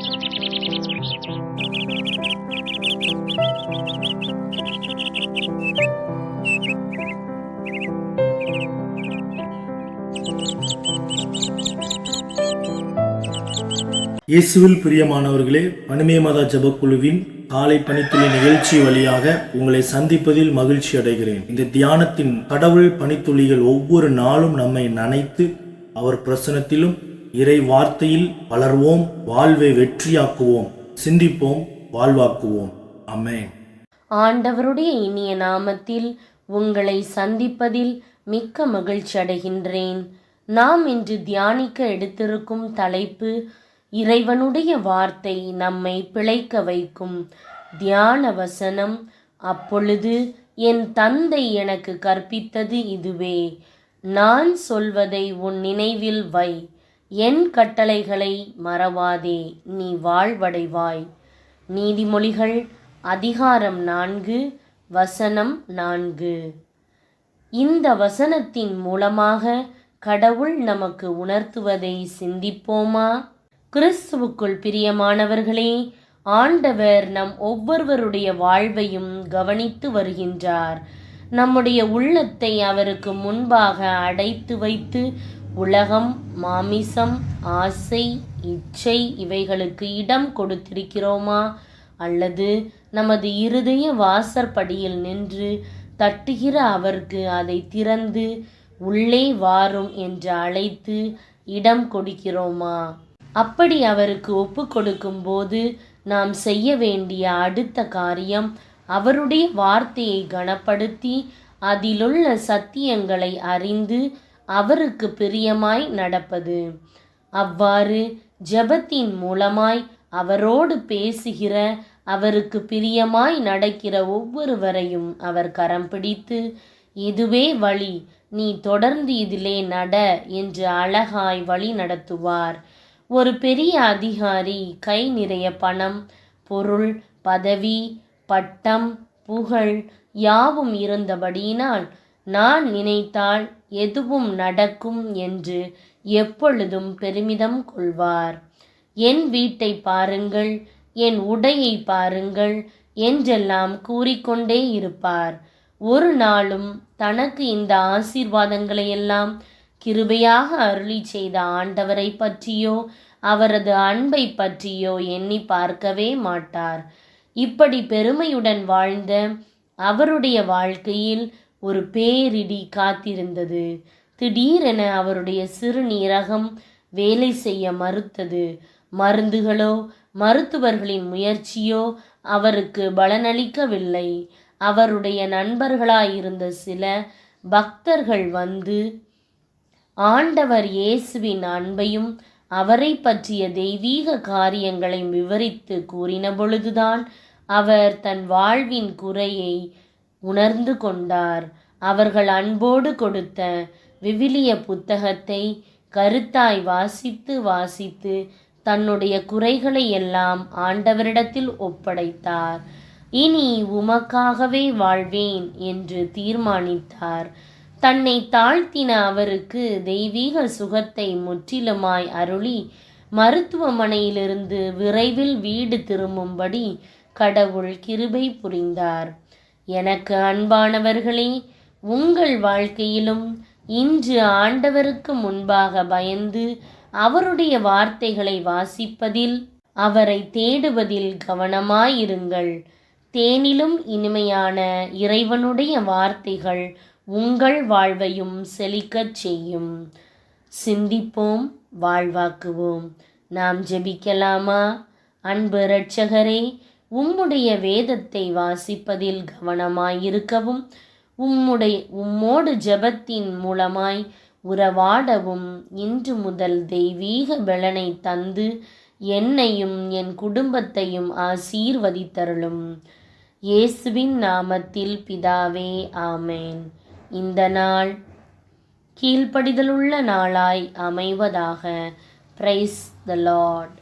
இயேசுவில் பிரியமானவர்களே, பனிமே மாதா ஜெபக்குழுவின் காலை பணித்துளி நிகழ்ச்சி வழியாக உங்களை சந்திப்பதில் மகிழ்ச்சி அடைகிறேன். இந்த தியானத்தின் கடவுள் பணித்துளிகள் ஒவ்வொரு நாளும் நம்மை நனைத்து அவர் பிரசனத்திலும் இறை வார்த்தையில் வளர்வோம், வாழ்வை வெற்றியாக்குவோம், சிந்திப்போம், வாழ்வாக்குவோம். ஆமென். ஆண்டவருடைய இனிய நாமத்தில் உங்களை சந்திப்பதில் மிக்க மகிழ்ச்சி அடைகின்றேன். நாம் இன்று தியானிக்க எடுத்திருக்கும் தலைப்பு, இறைவனுடைய வார்த்தை நம்மை பிழைக்க வைக்கும். தியான வசனம், அப்பொழுது என் தந்தை எனக்கு கற்பித்தது இதுவே, நான் சொல்வதை உன் நினைவில் வை, என் கட்டளைகளை மறவாதே, நீ வாழ்வடைவாய். நீதிமொழிகள் அதிகாரம் 4 வசனம் 4. இந்த வசனத்தின் மூலமாக கடவுள் நமக்கு உணர்த்துவதை சிந்திப்போமா? கிறிஸ்துவுக்குள் பிரியமானவர்களே, ஆண்டவர் நம் ஒவ்வொருவருடைய வாழ்வையும் கவனித்து வருகின்றார். நம்முடைய உள்ளத்தை அவருக்கு முன்பாக அடைத்து வைத்து உலகம், மாமிசம், ஆசை, இச்சை இவைகளுக்கு இடம் கொடுத்திருக்கிறோமா? அல்லது நமது இருதய வாசற்படியில் நின்று தட்டுகிற அவருக்கு அதை திறந்து உள்ளே வாரும் என்று அழைத்து இடம் கொடுக்கிறோமா? அப்படி அவருக்கு ஒப்பு கொடுக்கும் போது நாம் செய்ய வேண்டிய அடுத்த காரியம், அவருடைய வார்த்தையை கனப்படுத்தி அதிலுள்ள சத்தியங்களை அறிந்து அவருக்கு பிரியமாய் நடப்பது. அவ்வாறு ஜெபத்தின் மூலமாய் அவரோடு பேசுகிற, அவருக்கு பிரியமாய் நடக்கிற ஒவ்வொருவரையும் அவர் கரம் பிடித்து, இதுவே வழி, நீ தொடர்ந்து இதிலே நட என்று அழகாய் வழி நடத்துவார். ஒரு பெரிய அதிகாரி கை நிறைய பணம், பொருள், பதவி, பட்டம், புகழ் யாவும் இருந்தபடியினால் நான் நினைத்தால் எதுவும் நடக்கும் என்று எப்பொழுதும் பெருமிதம் கொள்வார். என் வீட்டை பாருங்கள், என் உடையை பாருங்கள் என்றெல்லாம் கூறிக்கொண்டே இருப்பார். ஒரு நாளும் தனக்கு இந்த ஆசீர்வாதங்களையெல்லாம் கிருபையாக அருளி செய்த ஆண்டவரை பற்றியோ அவரது அன்பை பற்றியோ எண்ணி பார்க்கவே மாட்டார். இப்படி பெருமையுடன் வாழ்ந்த அவருடைய வாழ்க்கையில் ஒரு பேரிடி காத்திருந்தது. திடீரென அவருடைய சிறுநீரகம் வேலை செய்ய மறுத்தது. மருந்துகளோ மருத்துவர்களின் முயற்சியோ அவருக்கு பலனளிக்கவில்லை. அவருடைய நண்பர்களாயிருந்த சில பக்தர்கள் வந்து ஆண்டவர் இயேசுவின் அன்பையும் அவரை பற்றிய தெய்வீக காரியங்களை விவரித்து கூறின பொழுதுதான் அவர் தன் வாழ்வின் குறையை உணர்ந்து கொண்டார். அவர்கள் அன்போடு கொடுத்த விவிலிய புத்தகத்தை கருத்தாய் வாசித்து தன்னுடைய குறைகளை எல்லாம் ஆண்டவரிடத்தில் ஒப்படைத்தார். இனி உமக்காகவே வாழ்வேன் என்று தீர்மானித்தார். தன்னை தாழ்த்தின அவருக்கு தெய்வீக சுகத்தை முற்றிலுமாய் அருளி மருத்துவமனையிலிருந்து விரைவில் வீடு திரும்பும்படி கடவுள் கிருபை புரிந்தார். எனக்கு அன்பானவர்களே, உங்கள் வாழ்க்கையிலும் இன்று ஆண்டவருக்கு முன்பாக பயந்து அவருடைய வார்த்தைகளை வாசிப்பதில், அவரை தேடுவதில் கவனமாயிருங்கள். தேனிலும் இனிமையான இறைவனுடைய வார்த்தைகள் உங்கள் வாழ்வையும் செழிக்கச் செய்யும். சிந்திப்போம், வாழ்வாக்குவோம். நாம் ஜெபிக்கலாமா? அன்பு இரட்சகரே, உம்முடைய வேதத்தை வாசிப்பதில் கவனமாயிருக்கவும் உம்மோடு ஜெபத்தின் மூலமாய் உறவாடவும் இன்று முதல் தெய்வீக பலனை தந்து என்னையும் என் குடும்பத்தையும் ஆசீர்வதித்தருளும். இயேசுவின் நாமத்தில் பிதாவே, ஆமேன். இந்த நாள் கீழ்ப்படிதலுள்ள நாளாய் அமைவதாக. Praise the Lord.